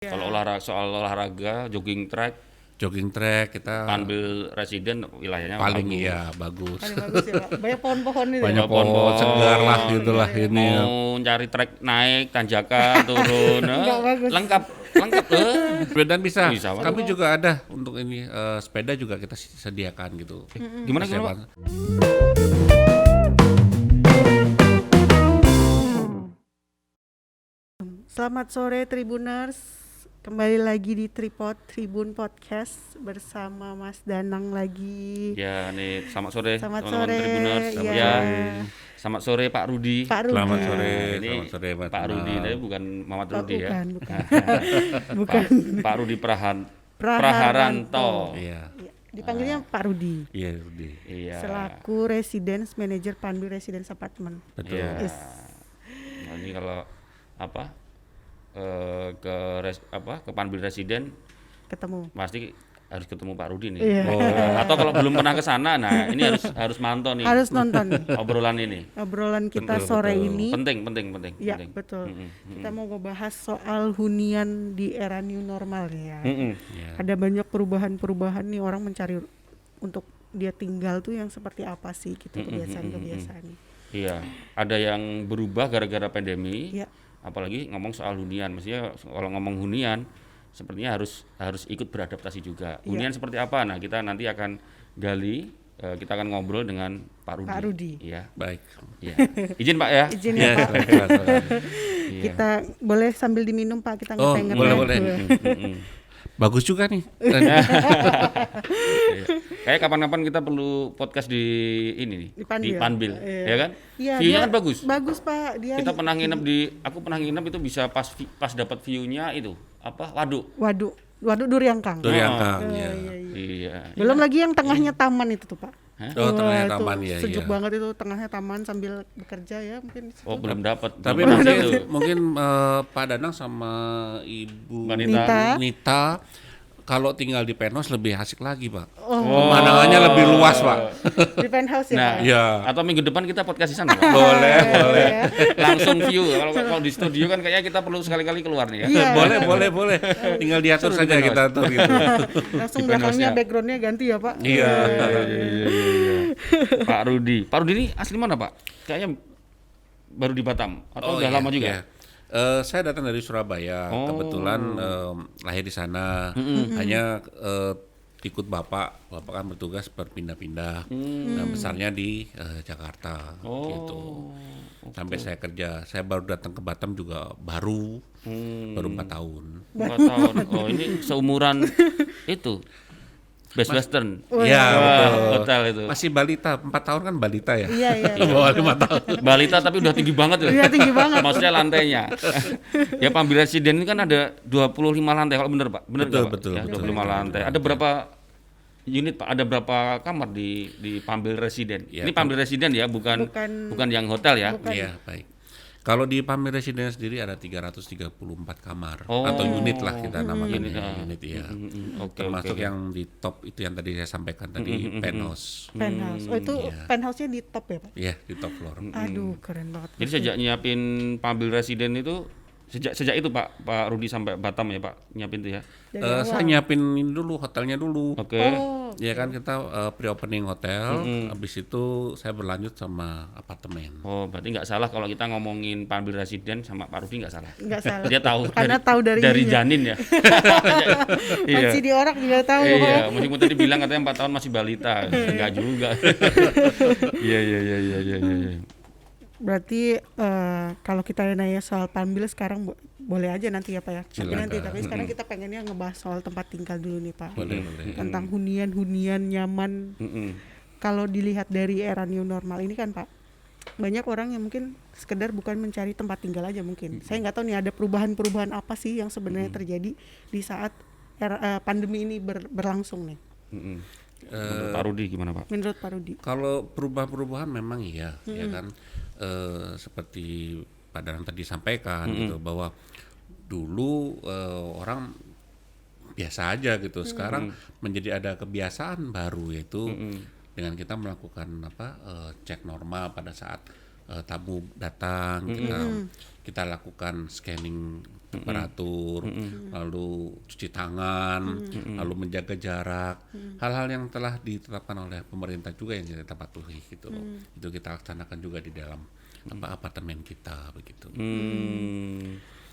Ya. Kalau soal olahraga, jogging track kita Panbil residen wilayahnya paling bagus. iya bagus. Paling bagus ya Pak. Banyak pohon-pohon itu. Banyak ya? pohon segar lah gitulah ini. Mau cari trek naik, tanjakan, turun, Nggak bagus. lengkap. Sepeda bisa. Bisa, Pak. Kami juga ada untuk ini sepeda juga kita sediakan gitu. Gimana Kesiapan. Pak? Selamat sore Tribuners. Kembali lagi di Tribun Podcast bersama Mas Danang lagi. Ya nih, selamat sore Selamat teman-teman sore, Tribuners. iya. Ya, selamat sore Pak Rudi. Pak Rudi. Selamat sore, Ini selamat sore Mas Pak Danang. Rudi, tapi bukan Muhammad Rudi ya. Bukan. Bukan. Pak Rudi Praharanto. Praharanto. Iya. Ya, dipanggilnya Pak Rudi. Iya, Rudi. Iya. Selaku Residence Manager Panbil Residence Apartment. Betul. Iya. Yes. Nah, ini kalau ke Panbil Residen Ketemu. pasti harus ketemu Pak Rudi nih. Iya. Atau kalau belum pernah ke sana, nah ini harus mantau nih Harus nonton nih. obrolan ini. Obrolan kita Betul, sore betul. ini. Penting. Ya betul. Kita mau ngebahas soal hunian di era new normal ya. Iya. Ada banyak perubahan-perubahan nih, orang mencari untuk dia tinggal tuh yang seperti apa sih gitu kebiasaan-kebiasaan. Iya, ada yang berubah gara-gara pandemi. Ya. Apalagi ngomong soal hunian, maksudnya kalau ngomong hunian sepertinya harus ikut beradaptasi juga. Hunian seperti apa? Nah, kita nanti akan gali, kita akan ngobrol dengan Pak Rudi. Pak Rudi. Iya. Baik. Iya. Izin Pak ya. Izin Iya, ya Pak. silakan. Iya. Kita boleh sambil diminum Pak, kita Oh, ngeteh-ngeteh. boleh. Bagus juga nih. Iya. Kayak kapan-kapan kita perlu podcast di ini nih, Di Panbil. Iya. ya kan? Iya, View-nya dia kan bagus. Bagus Pak. Dia Aku pernah nginep itu bisa pas dapat view-nya itu waduk. Waduk Duryangkang. Duryangkang, ya. Iya. Belum lagi yang tengahnya taman itu tuh Pak. Oh, tengahnya Wah, itu taman ya. sejuk Iya. banget itu, tengahnya taman sambil bekerja ya mungkin. Oh, belum dapat. Tapi Belum dapat itu. mungkin Pak Danang sama Ibu Mbak Nita kalau tinggal di penthouse lebih asik lagi, Pak. Oh. Pemandangannya lebih luas, Pak. Di penthouse ya Nah, Pak. Iya. atau minggu depan kita podcast di sana, Pak. Boleh. Ya. Langsung view. Kalau di studio kan kayaknya kita perlu sekali-kali keluar nih ya. Iya. Boleh. Tinggal diatur Suruh saja di kita atur gitu. Langsung Di belakangnya penthouse-nya. backgroundnya ganti ya Pak. Iya. Iya. Pak Rudi ini asli mana, Pak? Kayaknya baru di Batam atau udah iya, lama juga? iya. Saya datang dari Surabaya, kebetulan lahir di sana. Hanya ikut bapak kan bertugas berpindah-pindah. Nah, besarnya di Jakarta, gitu. Sampai saya kerja, saya baru datang ke Batam juga baru 4 tahun. 4 tahun. Oh, ini seumuran itu. Best Western. Iya, Wah, betul. hotel itu. Masih balita, 4 tahun kan balita ya. Iya. Bawah 5 tahun. Balita tapi udah tinggi banget ya. Iya, tinggi banget. Maksudnya lantainya. Ya Panbil Residen ini kan ada 25 lantai kalau bener Pak. Bener nggak, Pak? Betul, Ya, betul. 25 lantai. Ada berapa unit Pak? Ada berapa kamar di Panbil Residen? Ya, Ini Panbil Residen ya, bukan yang hotel ya. Bukan. Iya, baik. Kalau di Panbil Residen sendiri ada 334 kamar Oh. atau unit lah kita namakan Unit, unit ya. Oke, Termasuk oke. yang di top itu yang tadi saya sampaikan tadi penthouse. Penthouse. Oh itu Iya. penthouse-nya di top ya Pak? Iya, di top floor. Aduh keren banget. Jadi sejak nyiapin Panbil Residen itu sejak itu Pak Rudi sampai Batam ya Pak nyiapin itu ya. Saya nyiapin ini dulu hotelnya dulu. Oke. Oh, Ya kan kita pre-opening hotel, habis itu saya berlanjut sama apartemen. Oh, berarti nggak salah kalau kita ngomongin Panbil Residen sama Pak Rudi nggak salah. nggak salah. Dia tahu Karena tahu dari ininya. janin ya. Iya. Masih di orang juga tahu. Iya, meskipun tadi bilang katanya 4 tahun masih balita, enggak juga. Iya. Berarti kalau kita nanya soal Panbil sekarang boleh aja nanti ya Pak ya. Tapi sekarang kita pengennya ngebahas soal tempat tinggal dulu nih Pak. Boleh. Tentang hunian nyaman. Kalau dilihat dari era new normal ini kan Pak, banyak orang yang mungkin sekedar bukan mencari tempat tinggal aja mungkin. Saya nggak tahu nih ada perubahan-perubahan apa sih yang sebenarnya terjadi di saat pandemi ini berlangsung nih. Menurut Pak Rudi gimana Pak? Menurut Pak Rudi. Kalau perubahan-perubahan memang iya, ya kan. Seperti Pak Danang tadi sampaikan gitu bahwa dulu orang biasa aja gitu. Sekarang menjadi ada kebiasaan baru yaitu dengan kita melakukan cek normal pada saat tamu datang, kita kita lakukan scanning temperatur, lalu cuci tangan, lalu menjaga jarak, hal-hal yang telah ditetapkan oleh pemerintah juga yang kita patuhi gitu loh. Itu kita laksanakan juga di dalam apartemen kita begitu.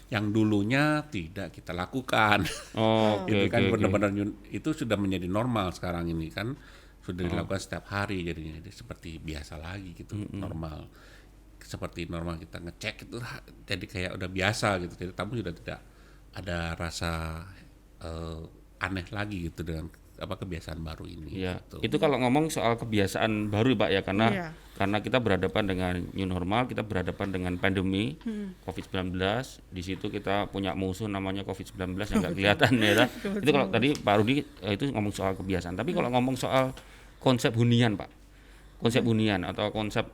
Yang dulunya tidak kita lakukan. Itu kan benar-benar itu sudah menjadi normal sekarang ini kan, sudah dilakukan setiap hari jadinya, jadi seperti biasa lagi gitu, normal. Seperti normal kita ngecek itu jadi kayak udah biasa gitu, jadi tamu sudah tidak ada rasa aneh lagi gitu dengan kebiasaan baru ini. Iya. Gitu. Itu kalau ngomong soal kebiasaan baru Pak ya, karena kita berhadapan dengan new normal, kita berhadapan dengan pandemi COVID-19. Di situ kita punya musuh namanya COVID-19 yang nggak kelihatan ya. Itu kalau tadi Pak Rudi itu ngomong soal kebiasaan. Tapi kalau ngomong soal konsep hunian Pak, konsep hunian atau konsep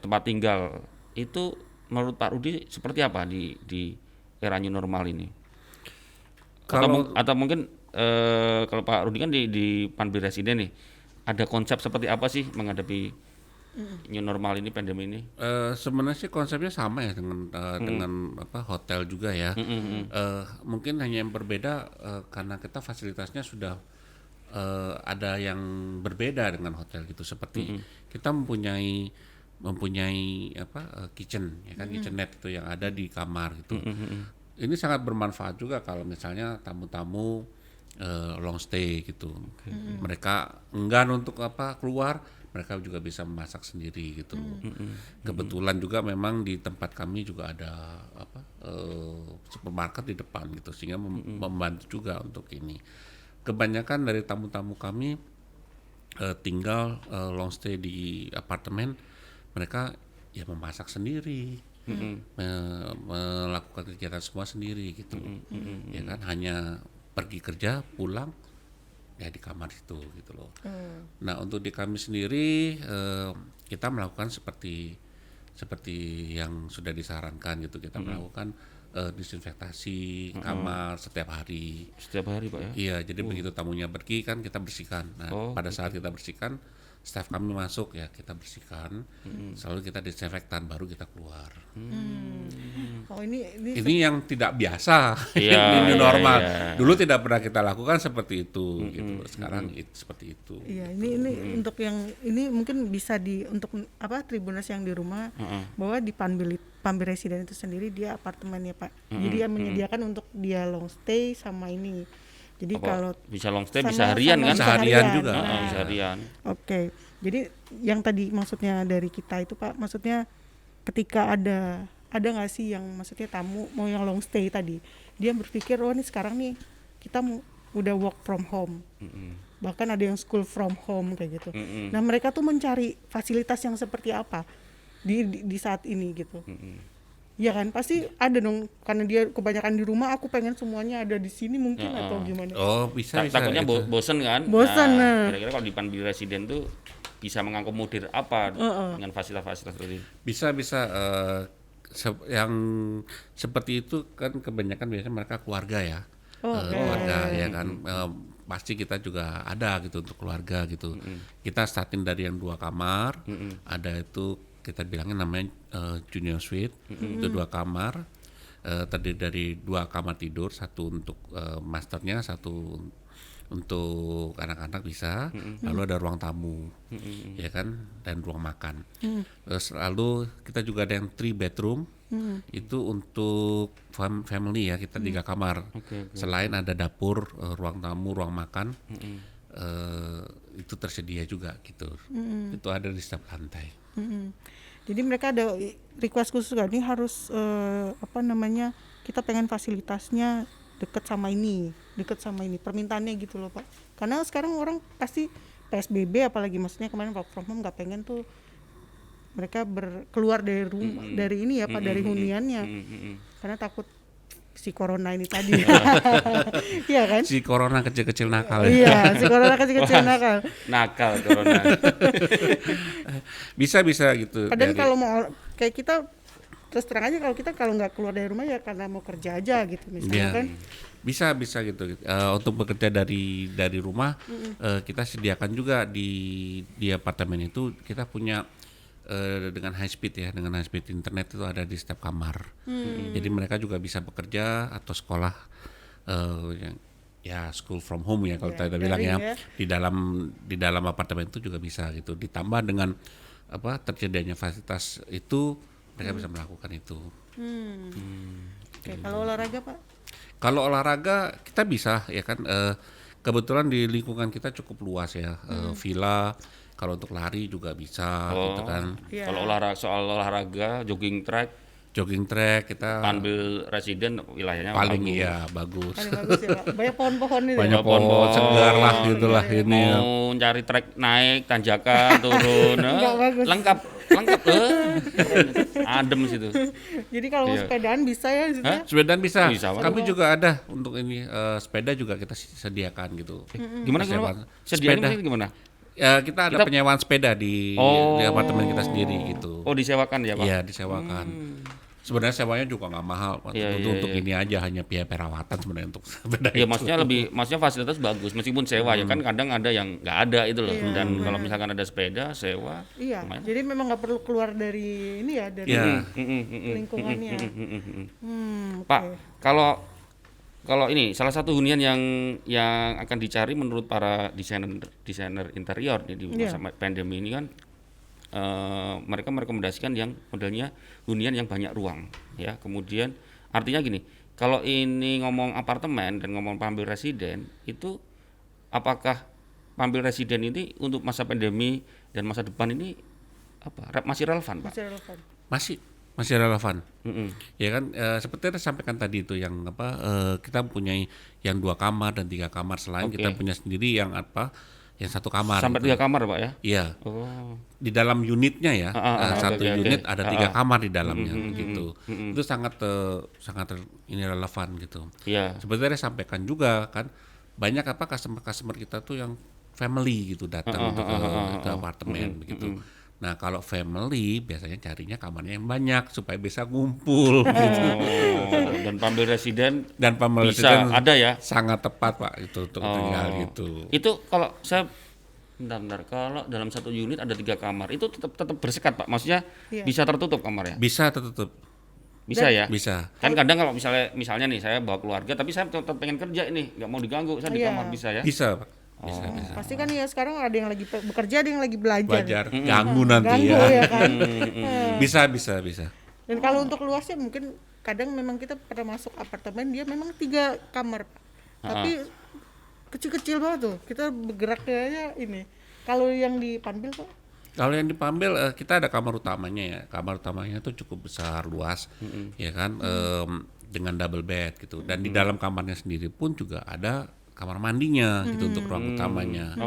tempat tinggal itu menurut Pak Rudi seperti apa di era new normal ini? Atau mungkin kalau Pak Rudi kan di Panbi Residen nih, ada konsep seperti apa sih menghadapi new normal ini, pandemi ini? Sebenarnya sih konsepnya sama ya dengan hotel juga ya. Mungkin hanya yang berbeda karena kita fasilitasnya sudah ada yang berbeda dengan hotel gitu, seperti kita mempunyai kitchen ya kan, kitchenette itu yang ada di kamar gitu. Ini sangat bermanfaat juga kalau misalnya tamu-tamu long stay gitu. Mereka enggan untuk keluar, mereka juga bisa memasak sendiri gitu. Kebetulan juga memang di tempat kami juga ada supermarket di depan gitu, sehingga membantu juga untuk ini. Kebanyakan dari tamu-tamu kami tinggal long stay di apartemen, mereka ya memasak sendiri, melakukan kegiatan semua sendiri gitu. Ya kan, hanya pergi kerja pulang ya di kamar itu gitu loh. Nah untuk di kami sendiri kita melakukan seperti yang sudah disarankan gitu, kita melakukan disinfektasi kamar setiap hari. Setiap hari Pak ya? Iya, jadi begitu tamunya pergi kan kita bersihkan. Nah pada saat kita bersihkan, staf kami masuk ya kita bersihkan, selalu kita disinfektan baru kita keluar. Oh ini yang tidak biasa, Iya, ini normal. iya. Dulu tidak pernah kita lakukan seperti itu, gitu. Sekarang seperti itu. Iya, ini untuk yang ini mungkin bisa untuk Tribuners yang di rumah, bahwa di Panbi Residen itu sendiri dia apartemen ya Pak. Jadi yang menyediakan untuk dia long stay sama ini. Jadi kalau bisa long stay, bisa harian kan? Bisa harian juga. Bisa harian. Oke. Jadi yang tadi maksudnya dari kita itu Pak, maksudnya ketika ada nggak sih yang maksudnya tamu mau yang long stay tadi, dia berpikir ini sekarang nih kita udah work from home, bahkan ada yang school from home kayak gitu. Nah mereka tuh mencari fasilitas yang seperti apa di saat ini gitu. Ya kan pasti ada dong, karena dia kebanyakan di rumah, aku pengen semuanya ada di sini mungkin atau gimana. Oh bisa Takutnya gitu. bosen kan? Bosen. Kira-kira kalau di Panbi Residen tuh bisa mengakomodir apa dengan fasilitas-fasilitas seperti itu? Bisa yang seperti itu kan kebanyakan biasanya mereka keluarga ya. Keluarga ya kan, pasti kita juga ada gitu untuk keluarga gitu. Kita starting dari yang 2 kamar, ada itu kita bilangnya namanya junior suite, itu 2 kamar, terdiri dari 2 kamar tidur, 1 untuk masternya, 1 untuk anak-anak bisa, lalu ada ruang tamu, ya kan, dan ruang makan. Terus lalu kita juga ada yang 3 bedroom, itu untuk family ya, kita 3 kamar. Selain ada dapur, ruang tamu, ruang makan, itu tersedia juga gitu. Itu ada di setiap lantai. Jadi mereka ada request khusus kan, ini harus kita pengen fasilitasnya deket sama ini, permintaannya gitu loh Pak. Karena sekarang orang pasti PSBB, apalagi maksudnya kemarin work from home, nggak pengen tuh mereka keluar dari rumah, dari ini ya Pak, dari huniannya, karena takut si corona ini tadi. Iya kan? Si corona kecil-kecil nakal. Iya, si corona kecil-kecil nakal. Nakal corona. Bisa gitu. Padahal kalau mau kayak kita, terus terang aja kalau nggak keluar dari rumah ya karena mau kerja aja gitu misalnya kan. Bisa gitu. Untuk bekerja dari rumah, kita sediakan juga di apartemen itu, kita punya dengan high speed ya, dengan high speed internet itu ada di setiap kamar. Jadi mereka juga bisa bekerja atau sekolah yang ya school from home ya kalau kita bilang ya, di dalam apartemen itu juga bisa gitu. Ditambah dengan terjadinya fasilitas itu mereka bisa melakukan itu. Oke, kalau olahraga Pak? Kalau olahraga kita bisa ya kan, kebetulan di lingkungan kita cukup luas ya, villa. Kalau untuk lari juga bisa gitu kan. Kalau soal olahraga jogging track kita Panbil residen wilayahnya paling bagus. Paling bagus ya Pak. Banyak pohon-pohon ini. Banyak pohon segar lah gitulah ini. Mau cari trek naik tanjakan turun, lengkap adem situ. Jadi kalau mau sepedaan bisa ya di situ ya? Sepedaan bisa. Kami juga ada untuk ini sepeda juga kita sediakan gitu. Gimana sediakan gimana? Ya, kita ada penyewaan sepeda di apartemen kita sendiri gitu. Oh, disewakan ya Pak? Iya, disewakan. Sebenarnya sewanya juga nggak mahal, untuk ini aja hanya biaya perawatan sebenarnya untuk sepeda. Iya, maksudnya fasilitas bagus meskipun sewa ya kan kadang ada yang nggak ada itu loh. Dan kalau misalkan ada sepeda sewa. Iya. Lumayan. Jadi memang nggak perlu keluar dari ini ya dari lingkungannya. Pak, kalau ini salah satu hunian yang akan dicari menurut para desainer interior di masa pandemi ini kan mereka merekomendasikan yang modelnya hunian yang banyak ruang ya. Kemudian artinya gini, kalau ini ngomong apartemen dan ngomong Pambil Residen itu apakah Pambil Residen ini untuk masa pandemi dan masa depan ini masih relevan Pak? Masih relevan. Ya kan, seperti yang saya sampaikan tadi itu yang kita mempunyai yang 2 kamar dan 3 kamar, selain kita punya sendiri yang yang 1 kamar. Sampai 3 kamar Pak ya? Iya. Di dalam unitnya ya, satu unit ada 3 kamar di dalamnya gitu. Itu sangat ini relevan gitu. Sebenarnya saya sampaikan juga kan, banyak customer kita tuh yang family gitu datang ke apartemen begitu. Nah kalau family biasanya carinya kamarnya yang banyak supaya bisa ngumpul gitu. Dan Pambil Residen bisa ada ya? Sangat tepat Pak itu untuk tinggal gitu. Itu kalau saya bentar, kalau dalam satu unit ada 3 kamar itu tetap bersekat Pak? Maksudnya bisa tertutup kamarnya? Bisa tertutup. Bisa ya? Bisa. Kan kadang kalau misalnya nih saya bawa keluarga tapi saya tetap pengen kerja ini, nggak mau diganggu, saya di kamar bisa ya? Bisa Pak. Bisa. Pasti kan ya sekarang ada yang lagi bekerja, ada yang lagi belajar. Ganggu nanti ya kan. Bisa. Dan kalau untuk luasnya mungkin kadang memang kita pernah masuk apartemen dia memang 3 kamar, tapi kecil-kecil banget tuh. Kita bergeraknya ini. Kalau yang di Panbil Pak? Kalau yang di Panbil kita ada kamar utamanya ya. Kamar utamanya tuh cukup besar, luas, ya kan, dengan double bed gitu. Dan di dalam kamarnya sendiri pun juga ada kamar mandinya gitu untuk ruang utamanya,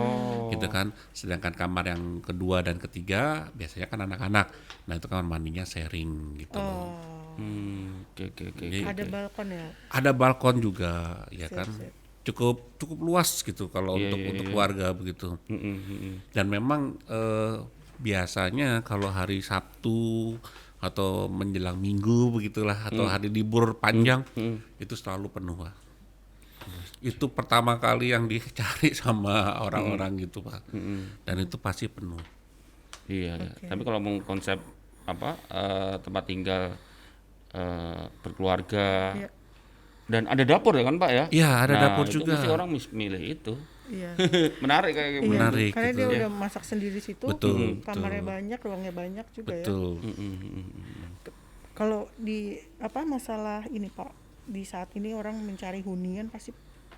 gitu kan. Sedangkan kamar yang kedua dan ketiga biasanya kan anak-anak, nah itu kamar mandinya sharing gitu. Ada balkon ya? Ada balkon juga, ya kan. Cukup luas gitu kalau untuk keluarga begitu. Dan memang biasanya kalau hari Sabtu atau menjelang Minggu begitulah atau hari libur panjang itu selalu penuh Pak. Itu pertama kali yang dicari sama orang-orang gitu Pak. Dan itu pasti penuh. Iya. Tapi kalau mau konsep tempat tinggal berkeluarga dan ada dapur ya kan Pak ya? Iya, ada dapur juga. Mesti orang milih itu. Iya. Menarik kayak gitu. Menarik. Karena dia udah masak sendiri situ. Betul. Kamarnya banyak, ruangnya banyak juga ya. Betul. Kalau di masalah ini Pak, di saat ini orang mencari hunian pasti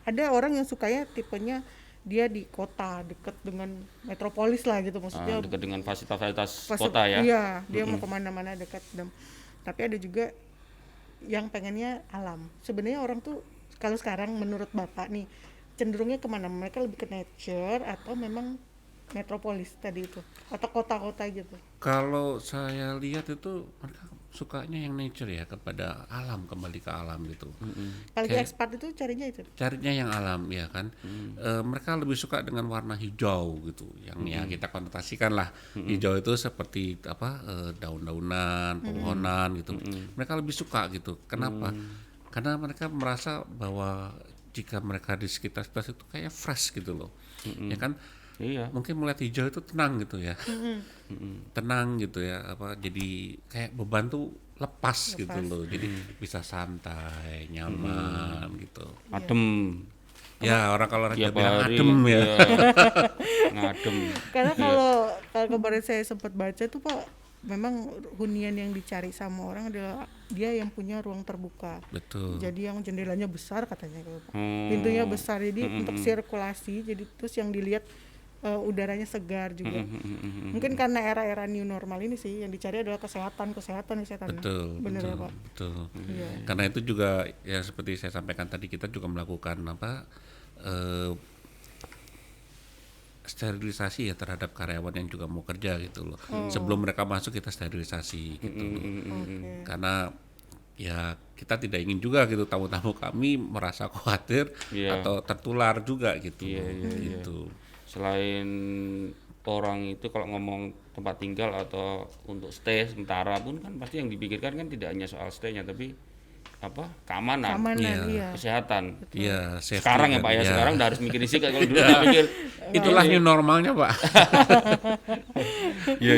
ada orang yang sukanya tipenya dia di kota dekat dengan metropolis lah gitu, maksudnya dekat dengan fasilitas kota ya. Iya, dia mau kemana-mana dekat. Tapi ada juga yang pengennya alam. Sebenarnya orang tuh kalau sekarang menurut Bapak nih cenderungnya kemana? Mereka lebih ke nature atau memang metropolis tadi itu atau kota-kota gitu? Kalau saya lihat itu mereka sukanya yang nature ya, kepada alam, kembali ke alam gitu. Apalagi ekspat itu carinya yang alam ya kan. Mereka lebih suka dengan warna hijau gitu, yang ya kita konotasikan lah hijau itu seperti daun-daunan, pepohonan gitu. Mereka lebih suka gitu. Kenapa? Karena mereka merasa bahwa jika mereka di sekitar itu kayak fresh gitu loh. Ya kan. Iya. mungkin melihat hijau itu tenang gitu ya. Tenang gitu ya, jadi kayak beban tuh lepas gitu loh. Jadi bisa santai, nyaman gitu. Adem. Ya, orang kalau orang Tiap bilang hari, adem ya. iya. Ngadem. Karena kalau kemarin saya sempat baca tuh Pak, memang hunian yang dicari sama orang adalah dia yang punya ruang terbuka. Betul. Jadi yang jendelanya besar katanya gitu, Pak. Pintunya besar, jadi untuk sirkulasi. Jadi terus yang dilihat udaranya segar juga. Mungkin karena era-era new normal ini sih yang dicari adalah kesehatan. Betul, Bener betul, ya Pak? betul. Iya. Karena itu juga ya seperti saya sampaikan tadi, kita juga melakukan sterilisasi ya terhadap karyawan yang juga mau kerja gitu loh. Sebelum mereka masuk kita sterilisasi gitu loh. Oke. Karena ya kita tidak ingin juga gitu tamu-tamu kami merasa khawatir Iya. atau tertular juga gitu. Iya. Gitu. Selain orang itu kalau ngomong tempat tinggal atau untuk stay sementara pun kan pasti yang dipikirkan kan tidak hanya soal stay-nya tapi keamanan, Iya. kesehatan. Iya, safety Sekarang ya kan, Pak ya, iya. sekarang udah harus mikirin sih kalau dulu nggak mikir. Itulah new normalnya, Pak. Iya.